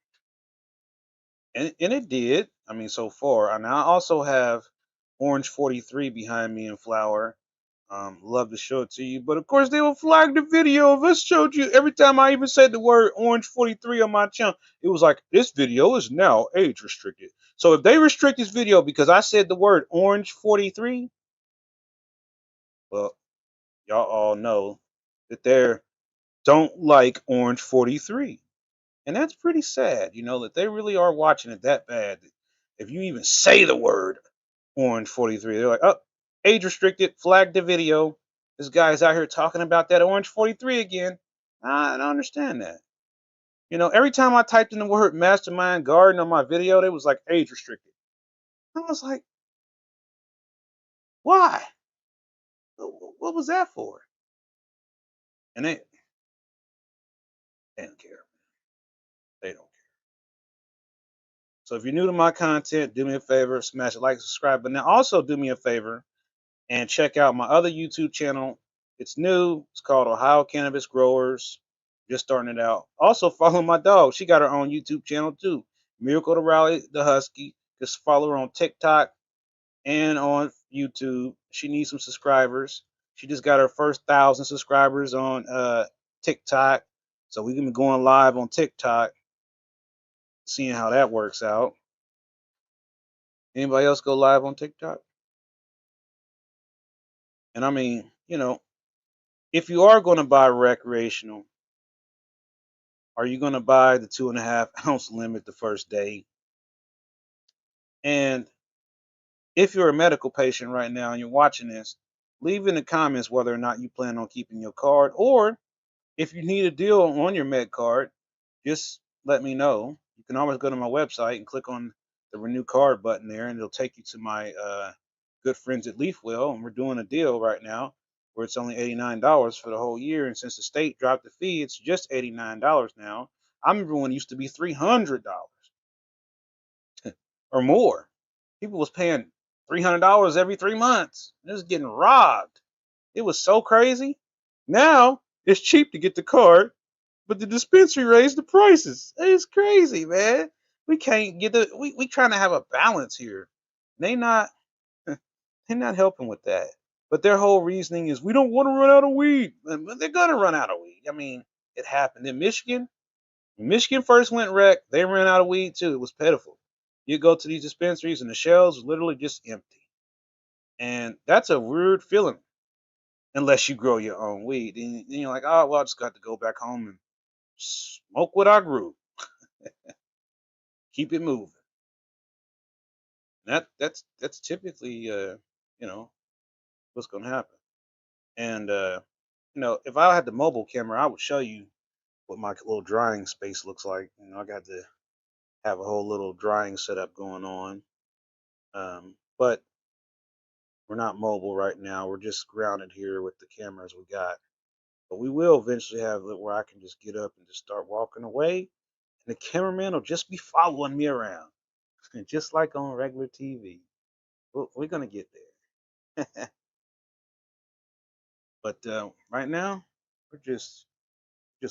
and it did. I mean, so far. And I also have Orange 43 behind me in flower. Love to show it to you, but of course they will flag the video of us showed you every time I even said the word Orange 43 on my channel. It was like this video is now age restricted. So if they restrict this video because I said the word Orange 43, well, y'all all know that they don't like Orange 43. And that's pretty sad, that they really are watching it that bad. If you even say the word Orange 43, they're like, oh, age restricted, flag the video. This guy's out here talking about that Orange 43 again. I don't understand that. Every time I typed in the word mastermind garden on my video, they was like age restricted. I was like, why? What was that for? And they don't care. They don't care. So if you're new to my content, do me a favor, smash a like, subscribe, but now also do me a favor and check out my other YouTube channel. It's new. It's called Ohio Cannabis Growers. Just starting it out. Also follow my dog. She got her own YouTube channel too. Miracle to Raleigh the Husky. Just follow her on TikTok and on YouTube. She needs some subscribers. She just got her first 1,000 subscribers on TikTok. So we can be going live on TikTok, seeing how that works out. Anybody else go live on TikTok? And I mean, if you are going to buy recreational, are you going to buy the 2.5 ounce limit the first day? And if you're a medical patient right now and you're watching this, leave in the comments whether or not you plan on keeping your card, or if you need a deal on your med card, just let me know. You can always go to my website and click on the renew card button there, and it'll take you to my good friends at Leafwell. And we're doing a deal right now where it's only $89 for the whole year. And since the state dropped the fee, it's just $89 now. I remember when it used to be $300 or more. People was paying $300 every 3 months. It was getting robbed. It was so crazy. Now it's cheap to get the card, but the dispensary raised the prices. It's crazy, man. We can't get we trying to have a balance here. They not they're not helping with that. But their whole reasoning is we don't want to run out of weed. They're gonna run out of weed. I mean, it happened in Michigan. When Michigan first went wreck, they ran out of weed too. It was pitiful. You go to these dispensaries and the shelves are literally just empty. And that's a weird feeling unless you grow your own weed. And you're like, oh well, I just got to go back home and smoke what I grew. Keep it moving. And that's typically what's gonna happen. And if I had the mobile camera, I would show you what my little drying space looks like. I got to have a whole little drying setup going on. But we're not mobile right now. We're just grounded here with the cameras we got. But we will eventually have it where I can just get up and just start walking away, and the cameraman will just be following me around, and just like on regular TV. We're gonna get there. But right now, we're just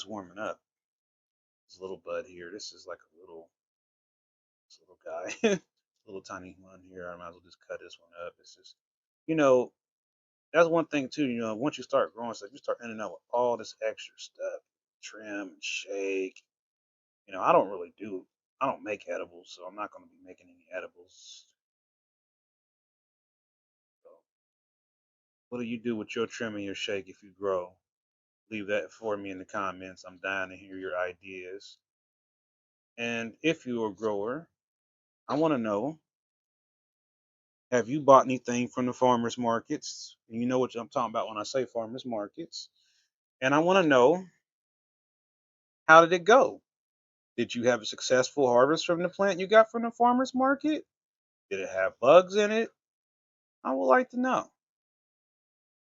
warming up. This little bud here. This is like a this little guy, little tiny one here. I might as well just cut this one up. It's just, you know, that's one thing too. Once you start growing stuff, you start ending up with all this extra stuff, trim and shake. I don't really do. I don't make edibles, so I'm not going to be making any edibles. So, what do you do with your trim and your shake if you grow? Leave that for me in the comments. I'm dying to hear your ideas. And if you're a grower, I want to know, have you bought anything from the farmers markets? And you know what I'm talking about when I say farmers markets. And I want to know, how did it go? Did you have a successful harvest from the plant you got from the farmers market? Did it have bugs in it? I would like to know.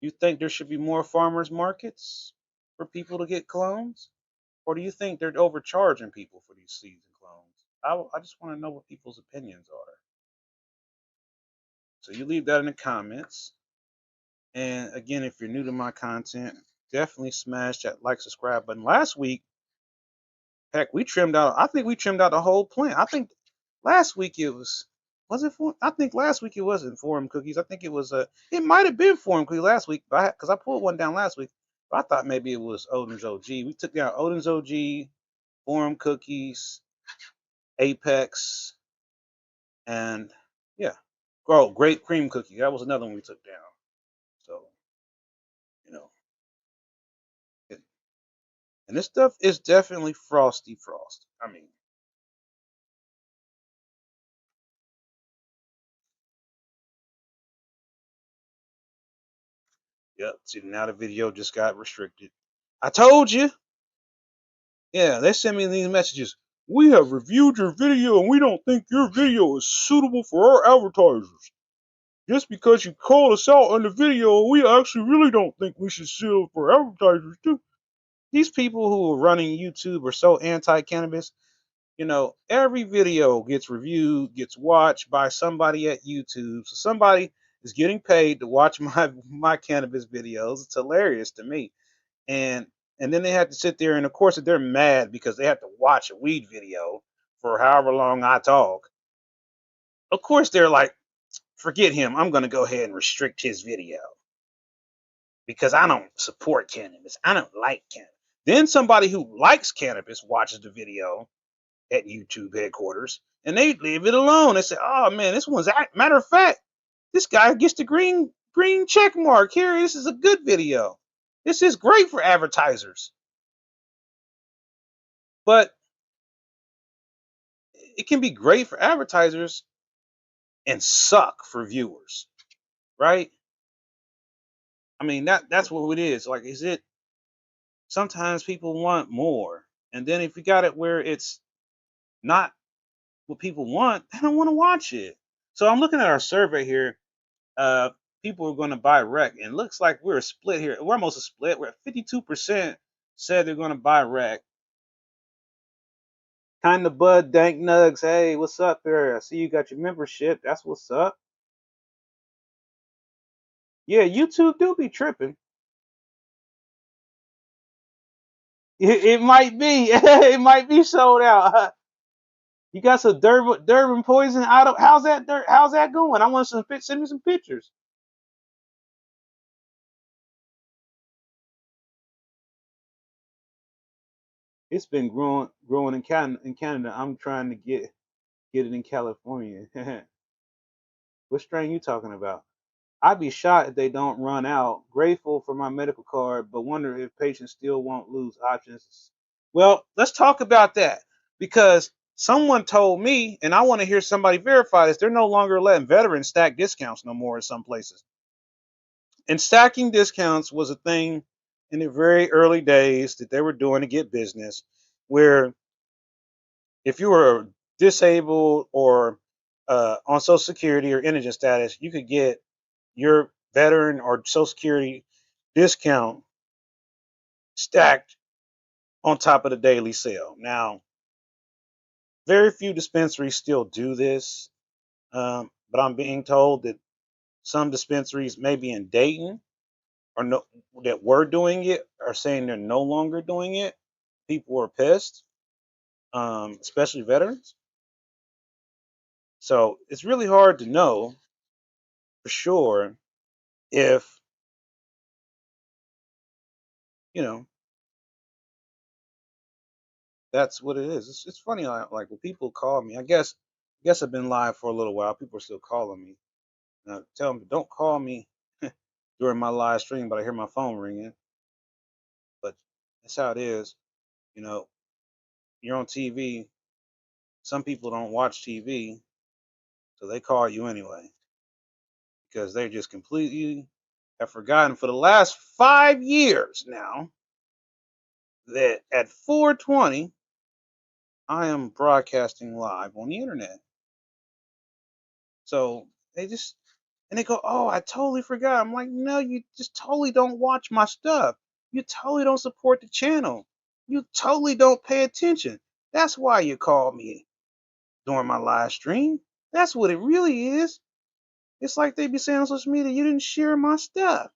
You think there should be more farmers markets for people to get clones? Or do you think they're overcharging people for these seeds and clones? I just want to know what people's opinions are. So you leave that in the comments. And again, if you're new to my content, definitely smash that like, subscribe button. Last week, heck, I think we trimmed out the whole plant. I think last week was it for, I think last week it wasn't Forum Cookies. I think it might have been Forum Cookies last week, because I pulled one down last week. But I thought maybe it was Odin's OG. We took down Odin's OG, Forum Cookies, Apex, and yeah. Oh, Grape Cream Cookie. That was another one we took down. So, you know, it, and this stuff is definitely frosty frost. I mean, yep. See, now the video just got restricted. I told you. Yeah, they send me these messages. We have reviewed your video and we don't think your video is suitable for our advertisers. Just because you called us out on the video, we actually really don't think we should sue for advertisers too. These people who are running YouTube are so anti-cannabis. Every video gets reviewed, gets watched by somebody at YouTube. So somebody is getting paid to watch my cannabis videos. It's hilarious to me. And and then they have to sit there, and of course they're mad because they have to watch a weed video for however long I talk. Of course they're like, forget him. I'm going to go ahead and restrict his video because I don't support cannabis. I don't like cannabis. Then somebody who likes cannabis watches the video at YouTube headquarters, and they leave it alone. They say, "Oh man, this one's matter of fact, this guy gets the green check mark here. This is a good video. This is great for advertisers." But it can be great for advertisers and suck for viewers, right? I mean, that's what it is. Like, is it sometimes people want more, and then if you got it where it's not what people want, they don't want to watch it. So I'm looking at our survey here. uh, People are going to buy rec, and it looks like we're split here. We're almost a split. We're at 52% said they're going to buy rec. Kind of Bud Dank Nugs. Hey, what's up there? I see you got your membership. That's what's up. Yeah, YouTube do be tripping. It might be. It might be sold out. You got some Durban poison out of. How's that going? I want some. Send me some pictures. It's been growing in Canada. I'm trying to get it in California. What strain you talking about? I'd be shocked if they don't run out. Grateful for my medical card, but wonder if patients still won't lose options. Well, let's talk about that, because someone told me, and I want to hear somebody verify this. They're no longer letting veterans stack discounts no more in some places. And stacking discounts was a thing in the very early days that they were doing to get business, where if you were disabled or on Social Security or indigent status, you could get your veteran or Social Security discount stacked on top of the daily sale. Now, very few dispensaries still do this, but I'm being told that some dispensaries, maybe in Dayton, or no, that were doing it, are saying they're no longer doing it. People are pissed, especially veterans. So it's really hard to know for sure if you know that's what it is. It's funny, like when people call me. I guess I've been live for a little while. People are still calling me. Now, tell them don't call me during my live stream, but I hear my phone ringing. But that's how it is. You know, you're on TV. Some people don't watch TV, so they call you anyway because they just completely have forgotten for the last 5 years now that at 4:20 I am broadcasting live on the internet. So they just and they go, "Oh, I totally forgot." I'm like, "No, you just totally don't watch my stuff. You totally don't support the channel. You totally don't pay attention. That's why you called me during my live stream. That's what it really is. It's like they be saying on social media, you didn't share my stuff,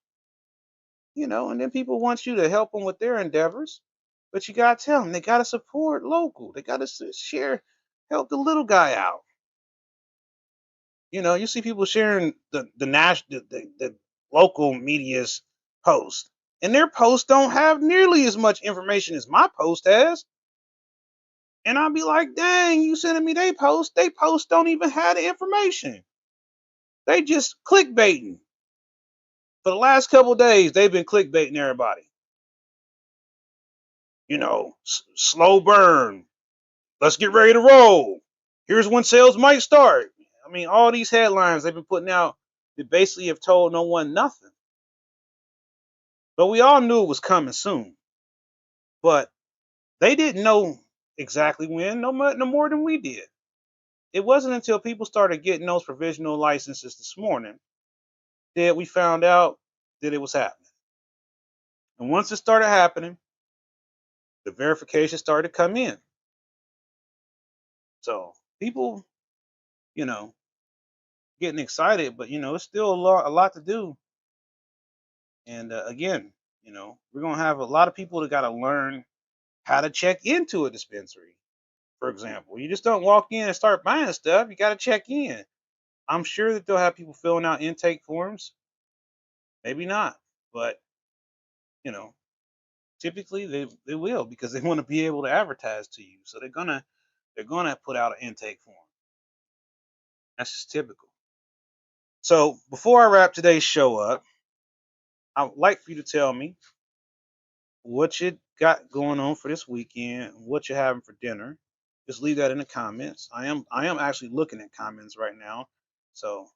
and then people want you to help them with their endeavors, but you gotta tell them they gotta support local. They gotta share, help the little guy out. You see people sharing the local media's post, and their posts don't have nearly as much information as my post has. And I'll be like, dang, you sending me they post? They post don't even have the information. They just clickbaiting. For the last couple of days, they've been clickbaiting everybody. Slow burn. Let's get ready to roll. Here's when sales might start. I mean, all these headlines they've been putting out that basically have told no one nothing. But we all knew it was coming soon. But they didn't know exactly when, no more than we did. It wasn't until people started getting those provisional licenses this morning that we found out that it was happening. And once it started happening, the verification started to come in. So people, you know, getting excited, but it's still a lot to do. And again, we're gonna have a lot of people that got to learn how to check into a dispensary. For example, you just don't walk in and start buying stuff. You got to check in. I'm sure that they'll have people filling out intake forms. Maybe not, but you know, typically they will because they want to be able to advertise to you. So they're gonna put out an intake form. That's just typical. So before I wrap today's show up, I would like for you to tell me what you got going on for this weekend, what you're having for dinner. Just leave that in the comments. I am actually looking at comments right now. So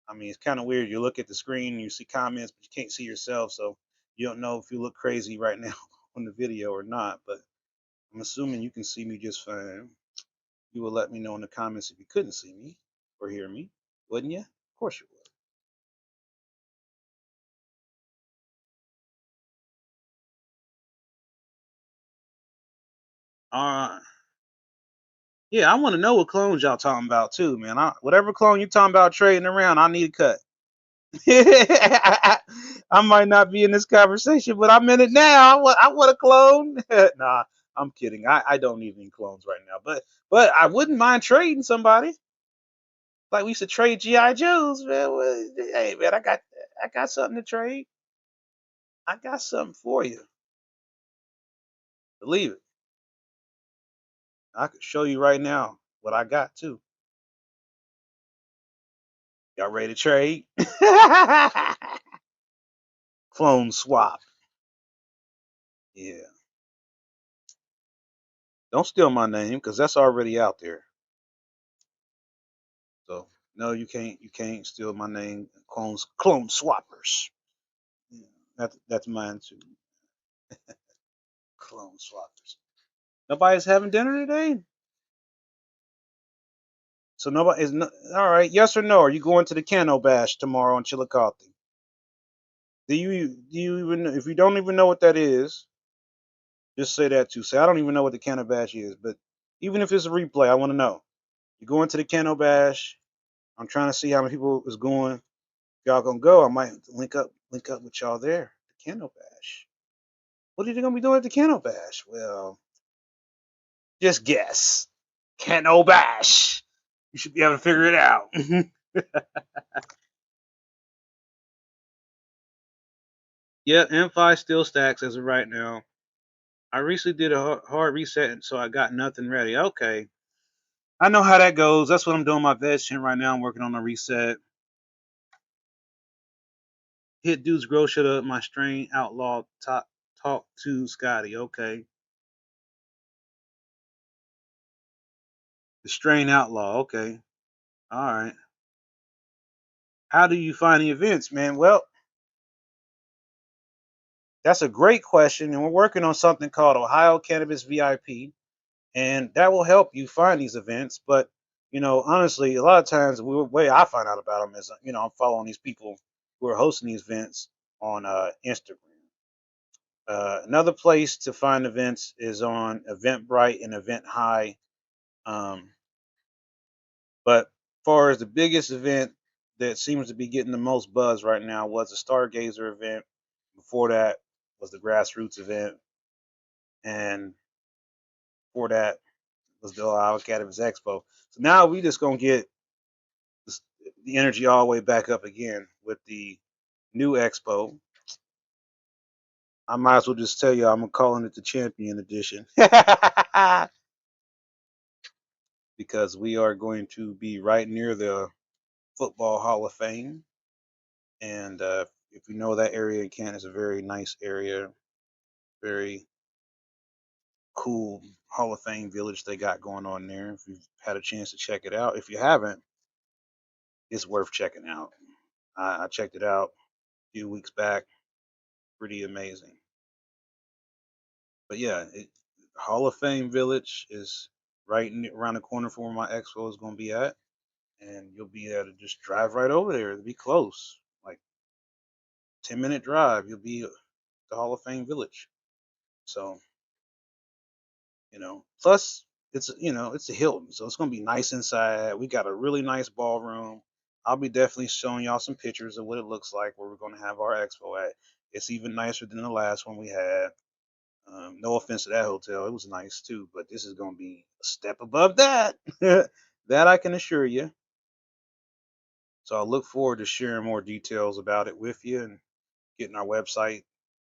I mean it's kind of weird. You look at the screen and you see comments, but you can't see yourself, so you don't know if you look crazy right now on the video or not. But I'm assuming you can see me just fine. You will let me know in the comments if you couldn't see me or hear me, wouldn't you? Of course you would. Uh, yeah, I want to know what clones y'all talking about too, man. Whatever clone you talking about trading around, I need a cut. I might not be in this conversation, but I'm in it now. I want a clone. Nah, I'm kidding. I don't need any clones right now, but I wouldn't mind trading somebody. Like we used to trade GI Joes, man. Hey, man, I got something to trade. I got something for you. Believe it. I could show you right now what I got too. Y'all ready to trade? Clone swap. Yeah. Don't steal my name because that's already out there. So no, you can't. You can't steal my name. Clone swappers. Yeah, that's mine too. Clone swappers. Nobody's having dinner today. So nobody is no, all right. Yes or no? Are you going to the Cano Bash tomorrow in Chillicothe? Do you even if you don't even know what that is, just say that too. Say I don't even know what the Cano Bash is, but even if it's a replay, I want to know. You're going to the Cano Bash. I'm trying to see how many people is going. If y'all gonna go, I might link up with y'all there. The Cano Bash. What are you gonna be doing at the Cano Bash? Well, just guess. Cano Bash. You should be able to figure it out. Yeah, M5 still stacks as of right now. I recently did a hard reset, so I got nothing ready. Okay, I know how that goes. That's what I'm doing my vegetarian right now. I'm working on a reset. Hit dude's grow shut up. My strain outlaw talk to Scotty. Okay, the strain outlaw. Okay, all right. How do you find the events, man? Well, that's a great question, and we're working on something called Ohio Cannabis VIP, and that will help you find these events. But honestly, a lot of times the way I find out about them is I'm following these people who are hosting these events on Instagram. Another place to find events is on Eventbrite and Event High. Um, but as far as the biggest event that seems to be getting the most buzz right now was the Stargazer event. Before that was the Grassroots event, and before that was the Ohio Cannabis Expo. So now we just gonna get the energy all the way back up again with the new expo. I might as well just tell you I'm calling it the Champion Edition because we are going to be right near the Football Hall of Fame, and if you know that area in Canton, it's a very nice area, very cool Hall of Fame village they got going on there. If you've had a chance to check it out, if you haven't, it's worth checking out. I checked it out a few weeks back. Pretty amazing. But yeah, Hall of Fame Village is right around the corner from where my expo is going to be at, and you'll be able to just drive right over there. It'll be close, like 10-minute drive. You'll be at the Hall of Fame Village. So plus it's a Hilton, so it's going to be nice inside. We got a really nice ballroom. I'll be definitely showing y'all some pictures of what it looks like where we're going to have our expo at. It's even nicer than the last one we had. No offense to that hotel, it was nice too, but this is going to be a step above that. That I can assure you. So I look forward to sharing more details about it with you and getting our website,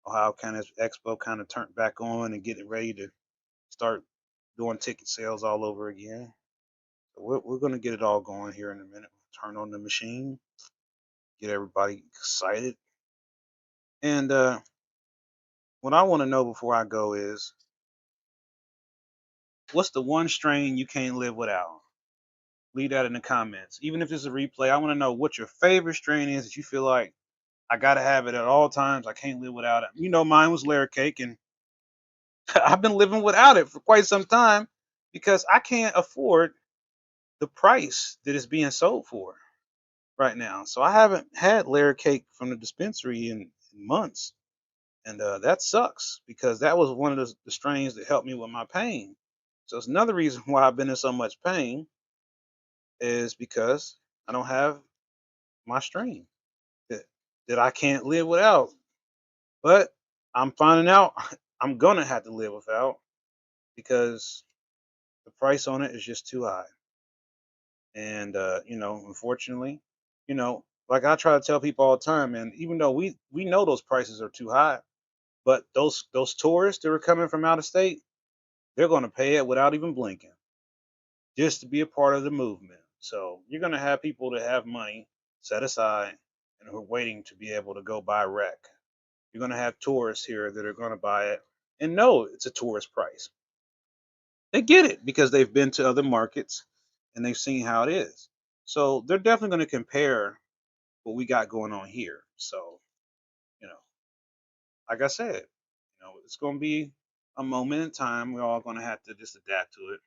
Ohio County Expo, kind of turned back on and getting ready to start doing ticket sales all over again. So we're going to get it all going here in a minute. Turn on the machine, get everybody excited. And what I want to know before I go is what's the one strain you can't live without? Leave that in the comments. Even if it's a replay, I want to know what your favorite strain is that you feel like I gotta have it at all times. I can't live without it. Mine was layer cake, and I've been living without it for quite some time because I can't afford the price that it's being sold for right now. So I haven't had layer cake from the dispensary in months, and that sucks because that was one of the strains that helped me with my pain. So it's another reason why I've been in so much pain is because I don't have my strain that that I can't live without. But I'm finding out I'm gonna have to live without because the price on it is just too high. And unfortunately, like I try to tell people all the time, and even though we know those prices are too high, but those tourists that are coming from out of state, they're gonna pay it without even blinking, just to be a part of the movement. So you're gonna have people that have money set aside and who are waiting to be able to go buy rec. You're going to have tourists here that are going to buy it and know it's a tourist price. They get it because they've been to other markets and they've seen how it is. So they're definitely going to compare what we got going on here. So, you know, like I said, it's going to be a moment in time. We're all going to have to just adapt to it.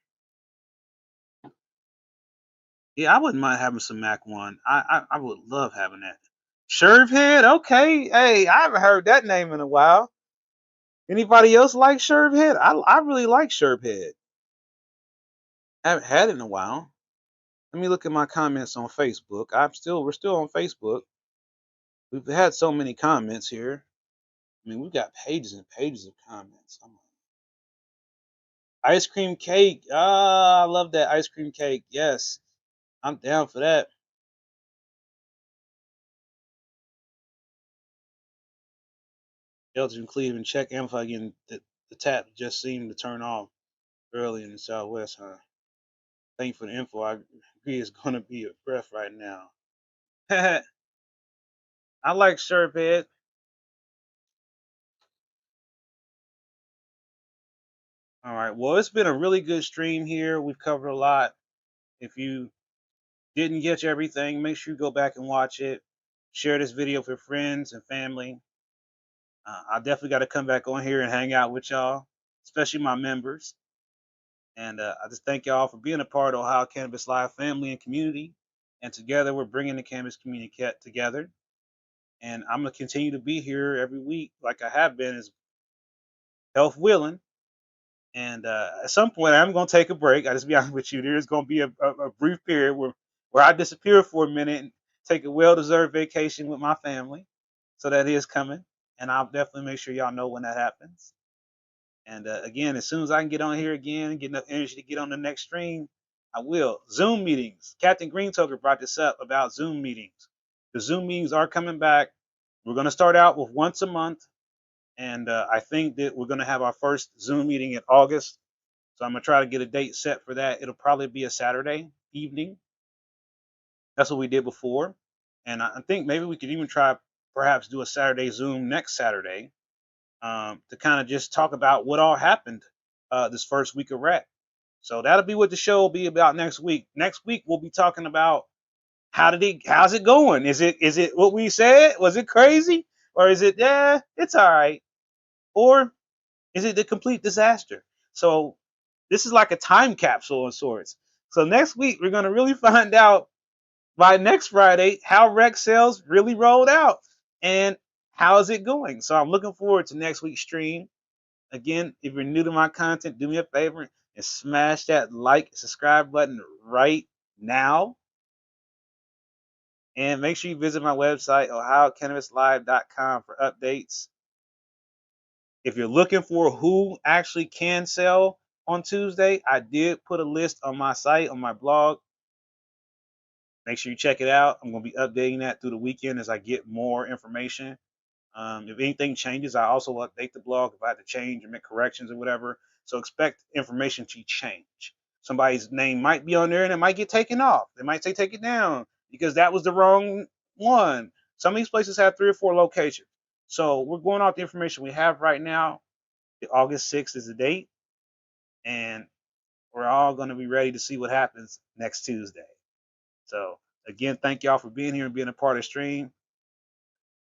Yeah, I wouldn't mind having some Mac One. I would love having that. Shervhead, okay. Hey, I haven't heard that name in a while. Anybody else like Shervhead? I really like Shervhead. I haven't had it in a while. Let me look at my comments on Facebook. We're still on Facebook. We've had so many comments here. I mean, we've got pages and pages of comments. Ice cream cake. Ah, I love that ice cream cake. Yes, I'm down for that. Elton Cleveland, check amplify again. The tap just seemed to turn off early in the Southwest, huh? Thank you for the info. I agree it's going to be a breath right now. I like sherbet. All right. Well, it's been a really good stream here. We've covered a lot. If you didn't get everything, make sure you go back and watch it. Share this video with your friends and family. I definitely got to come back on here and hang out with y'all, especially my members. And I just thank y'all for being a part of Ohio Cannabis Live family and community. And together, we're bringing the cannabis community together. And I'm going to continue to be here every week, like I have been, as health willing. And at some point, I'm going to take a break. I just be honest with you. There's going to be a brief period where I disappear for a minute and take a well deserved vacation with my family. So that is coming. And I'll definitely make sure y'all know when that happens. And again, as soon as I can get on here again and get enough energy to get on the next stream, I will. Zoom meetings. Captain Greentoker brought this up about Zoom meetings. The Zoom meetings are coming back. We're going to start out with once a month. And I think that we're going to have our first Zoom meeting in August. So I'm going to try to get a date set for that. It'll probably be a Saturday evening. That's what we did before. And I think maybe we could even try perhaps do a Saturday Zoom next Saturday, to kind of just talk about what all happened this first week of rec. So that'll be what the show will be about next week. Next week we'll be talking about how's it going? Is it what we said? Was it crazy? Or is it it's all right? Or is it the complete disaster? So this is like a time capsule of sorts. So next week we're gonna really find out by next Friday how rec sales really rolled out and how is it going. So I'm looking forward to next week's stream. Again, if you're new to my content, do me a favor and smash that like and subscribe button right now. And make sure you visit my website, ohiocannabislive.com, for updates. If you're looking for who actually can sell on Tuesday, I did put a list on my site, on my blog. Make sure you check it out. I'm going to be updating that through the weekend as I get more information. If anything changes, I also update the blog if I have to change or make corrections or whatever. So expect information to change. Somebody's name might be on there and it might get taken off. They might say take it down because that was the wrong one. Some of these places have 3 or 4 locations. So we're going off the information we have right now. August 6th is the date, and we're all going to be ready to see what happens next Tuesday. So again, thank y'all for being here and being a part of the stream.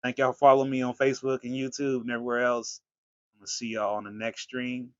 Thank y'all for following me on Facebook and YouTube and everywhere else. I'm gonna see y'all on the next stream.